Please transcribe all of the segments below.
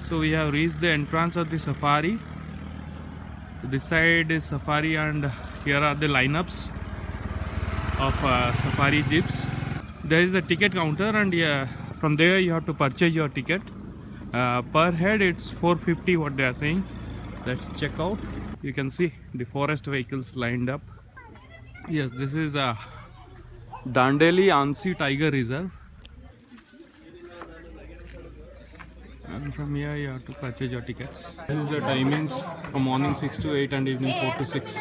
So we have reached the entrance of the safari. So this side is safari, and here are the lineups of safari jeeps. There is a ticket counter, and from there you have to purchase your ticket. Per head it's 450 what they are saying. Let's check out. You can see the forest vehicles lined up. Yes, this is a Dandeli Ansi Tiger Reserve. And from here you have to purchase your tickets. This is the timings from morning 6 to 8 and evening 4 to 6.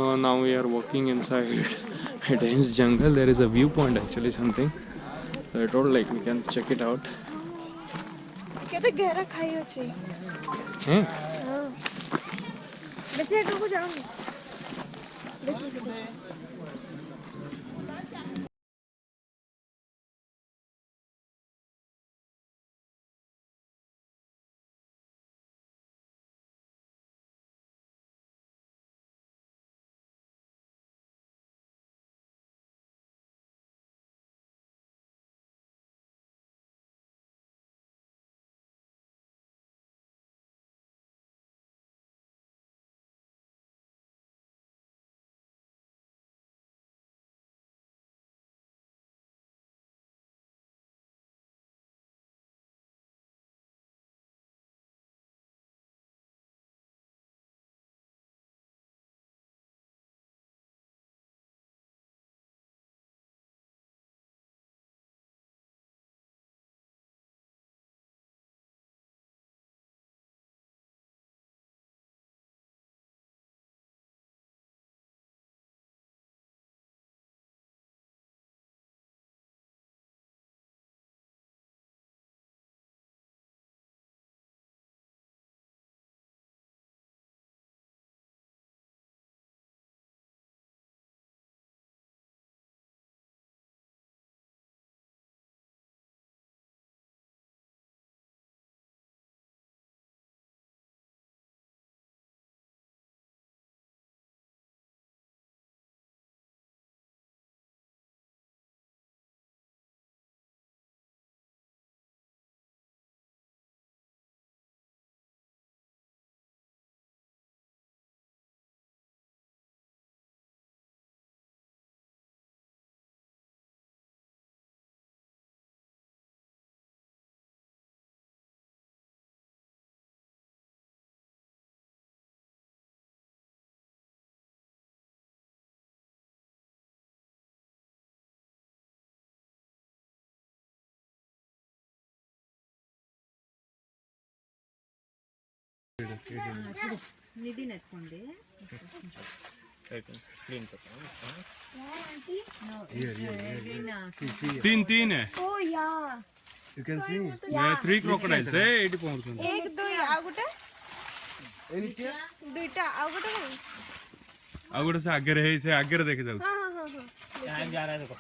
Now we are walking inside a dense jungle. There is a viewpoint actually, something. So I told like we can check it out. केते गहरा खाई अछि हैं? हां वैसे को जाऊंगी देखिए क्लीन करता हूँ। तीन तीन है ओ यार You can see. मैं 3 crocodiles है एटी पहुंच एक दो ଆଉ ଗୋଟେ ଦୁଇଟା ଆଉ ଗୋଟେ କଣ ଆଉ ଗୋଟେ ସେ ଆଗରେ ହେଇ ସେ ଆଗରେ ଦେଖି ଯାଉଛି हाँ हाँ हाँ हाँ यहाँ एक जा रहा है देखो,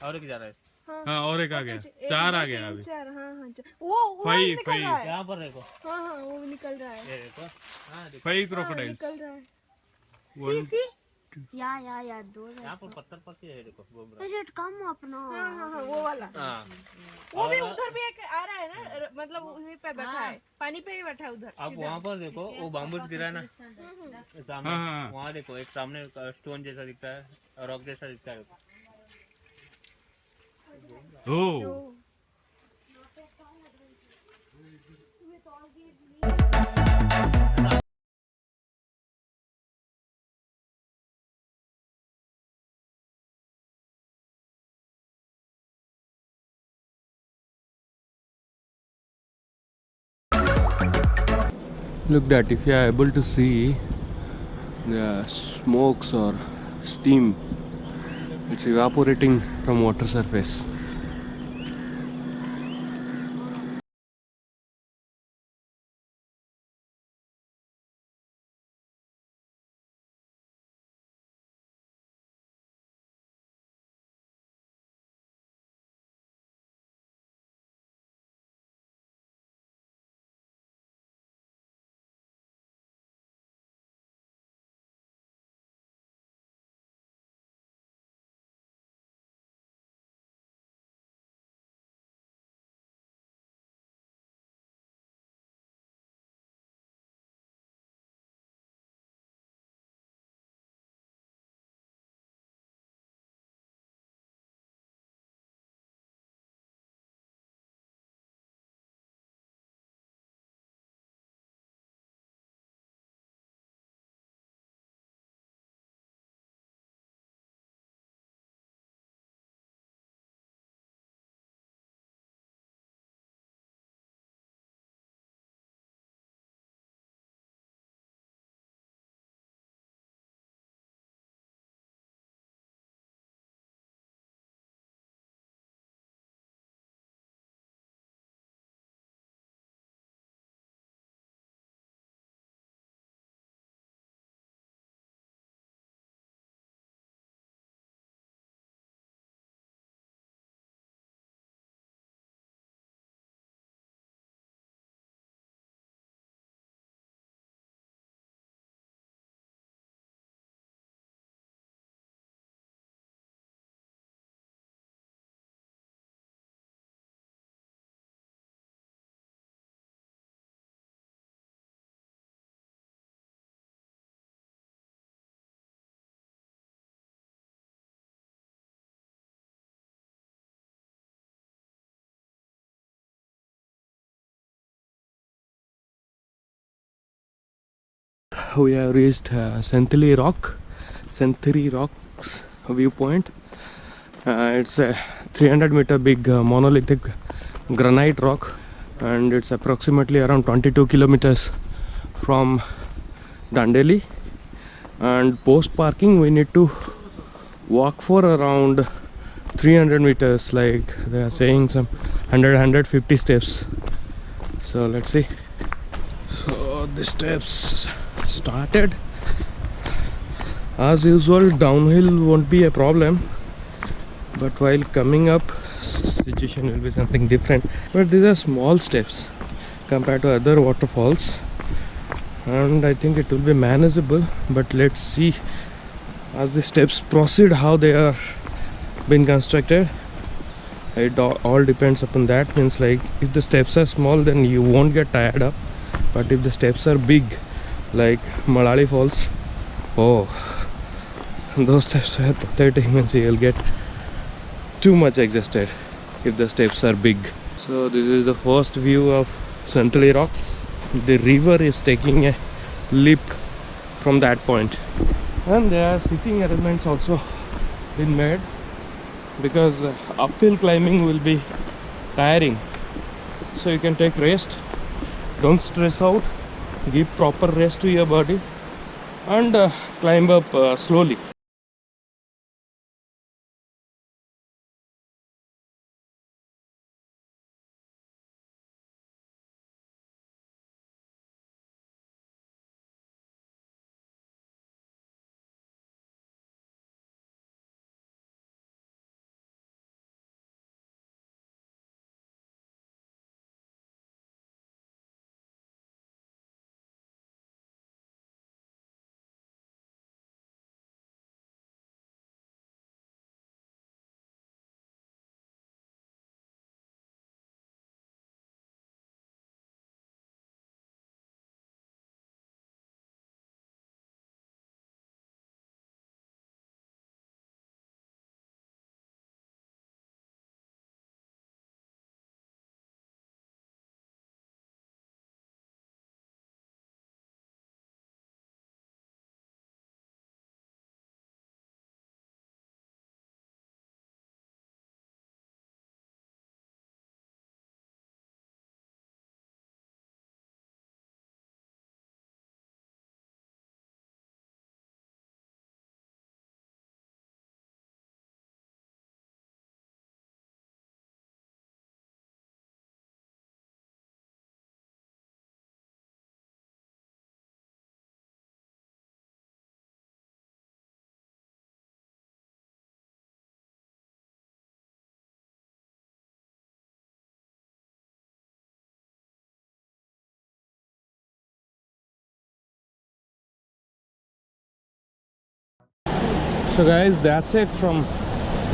और एक जा रहा है। हाँ और एक आ गया 4 आ गया अभी चार हाँ हाँ वो फाइव निकल रहा है यहाँ पर देखो, हाँ हाँ वो निकल रहा है ये देखो, हाँ देखो, 5 crocodiles निकल रहा है One- सी या दो यहाँ पर पत्थर पर है देखो, घूम रहा बजट कम अपना हाँ हाँ हाँ वो वाला है। हाँ, वो भी उधर भी एक आ रहा है ना मतलब उसी पे बैठा है पानी पे ही बैठा है उधर आप वहाँ पर देखो, वो बाम्बूस गिरा है ना सामने, हाँ, हाँ। वहाँ देखो एक सामने स्टोन जैसा दिखता है, रॉक जैसा दिखता है। Oh, look that if you are able to see the smokes or steam, it's evaporating from water surface. We have reached Senthili Rocks viewpoint. It's a 300-meter big monolithic granite rock, and it's approximately around 22 kilometers from Dandeli. And post parking, we need to walk for around 300 meters, like they are saying some 150 steps. So let's see. So the steps started. As usual, downhill won't be a problem, but while coming up, situation will be something different. But these are small steps compared to other waterfalls, and I think it will be manageable. But let's see as the steps proceed how they are been constructed. It all depends upon that. Means like if the steps are small, then you won't get tired up, but if the steps are big like Malali Falls, oh, those steps are pathetic. Means you'll get too much exhausted if the steps are big. So this is the first view of Senthili Rocks. The river is taking a leap from that point, and there are sitting arrangements also been made, because uphill climbing will be tiring, so you can take rest. Don't stress out, give proper rest to your body, and climb up slowly. So guys, that's it from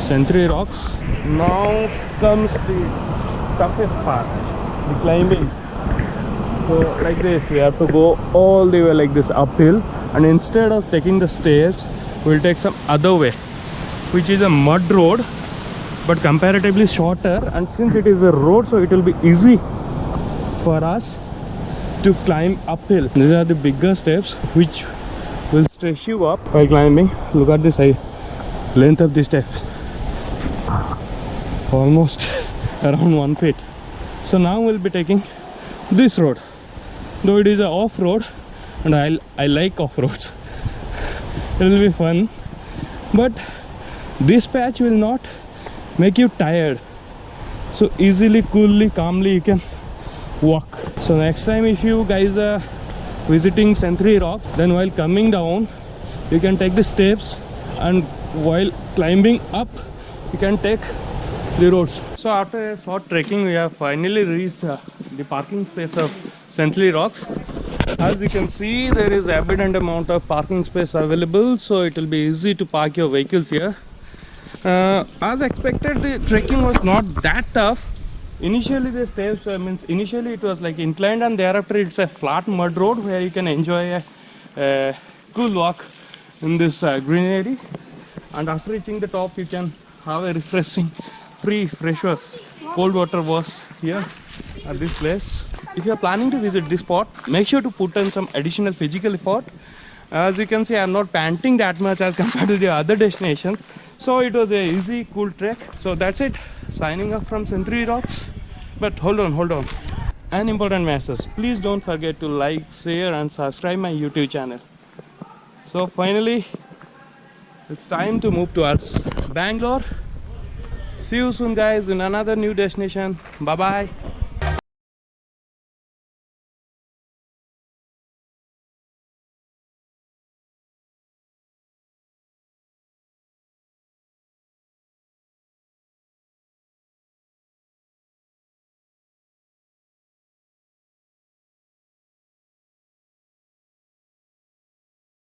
Century Rocks. Now comes the toughest part, the climbing. So like this, we have to go all the way like this uphill, and instead of taking the stairs, we'll take some other way, which is a mud road, but comparatively shorter. And since it is a road, so it will be easy for us to climb uphill. These are the bigger steps which will stretch you up while climbing. Look at this length of the steps, almost around 1 feet. So now we'll be taking this road, though it is an off-road, and I like off-roads. It will be fun, but this patch will not make you tired, so easily, coolly, calmly you can walk. So next time if you guys are visiting Century Rock, then while coming down you can take the steps, and while climbing up you can take the roads. So after a short trekking, we have finally reached the parking space of Century Rocks. As you can see, there is abundant amount of parking space available, so it will be easy to park your vehicles here. As expected, the trekking was not that tough. Initially the steps initially it was like inclined, and thereafter it's a flat mud road where you can enjoy a cool walk in this greenery, and after reaching the top you can have a refreshing fresh wash, cold water wash here at this place. If you are planning to visit this spot, make sure to put in some additional physical effort. As you can see, I am not panting that much as compared to the other destinations, so it was a easy, cool trek. So that's it, signing off from Century Rocks. But hold on, an important message: please don't forget to like, share and subscribe my YouTube channel. So finally it's time to move towards Bangalore. See you soon guys in another new destination. Bye bye.